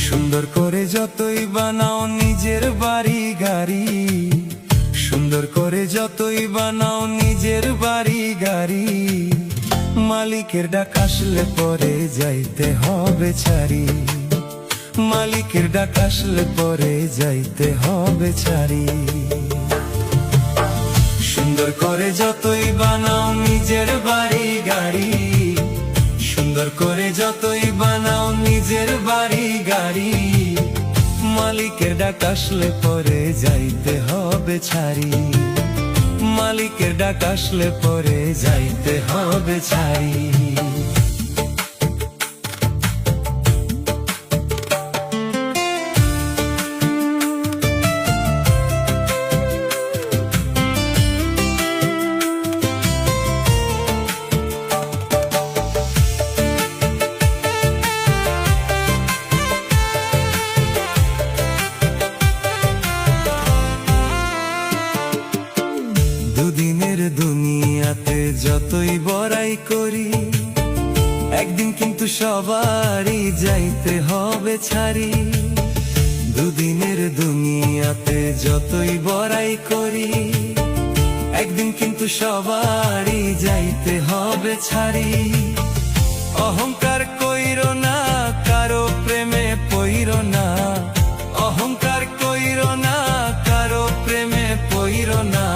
সুন্দর করে যতই বানাও নিজের বাড়ি গাড়ি, সুন্দর করে যতই বানাও নিজের বাড়ি গাড়ি, মালিকের ডাক আসলে পরে যাইতে হবে ছাড়ি, মালিকের ডাক আসলে পরে যাইতে হবে ছাড়ি। সুন্দর করে যতই বানাও নিজের বাড়ি গাড়ি, সুন্দর করে যতই বানাও নিজের বাড়ি গাড়ি, মালিকের ডাক আসলে পরে যাইতে হবে ছাড়ি, মালিকের ডাক আসলে পরে যাইতে হবে ছাড়ি। দুদিনের দুনিয়াতে যতই বড়াই করি, একদিন কিন্তু সবারই যাইতে হবে ছাড়ি। দুদিনের দুনিয়াতে যতই বড়াই করি, একদিন কিন্তু সবারই যাইতে হবে ছাড়ি। অহংকার কইরো না, কারো প্রেমে পইরো না, অহংকার কইরো না, কারো প্রেমে পইরো না,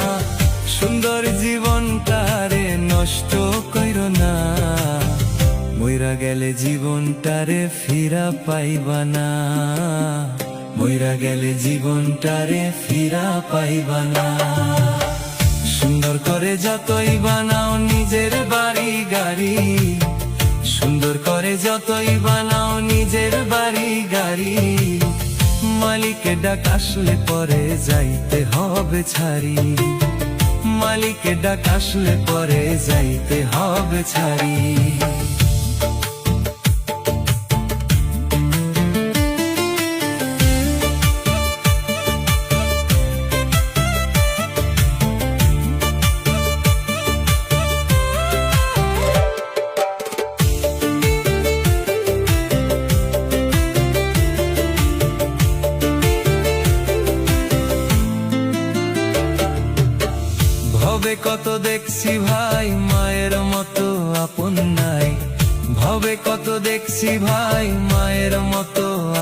সুন্দর জীবনটারে নষ্ট কইরো না, মইরা গেলে জীবনটারে ফিরা পাইবা না, মইরা গেলে জীবনটারে ফিরা পাইবা না। সুন্দর করে যতই বানাও নিজের বাড়ি গাড়ি, সুন্দর করে যতই বানাও নিজের বাড়ি গাড়ি, মালিকের ডাক আসলে পরে যাইতে হবে ছাড়ি, মালিকের ডাক আসলে পরে যাইতে হবে ছাড়ি। ভবে কত দেখছি ভাই মায়ের মতো আপন নাই, ভবে কত দেখছি ভাই মায়ের মতো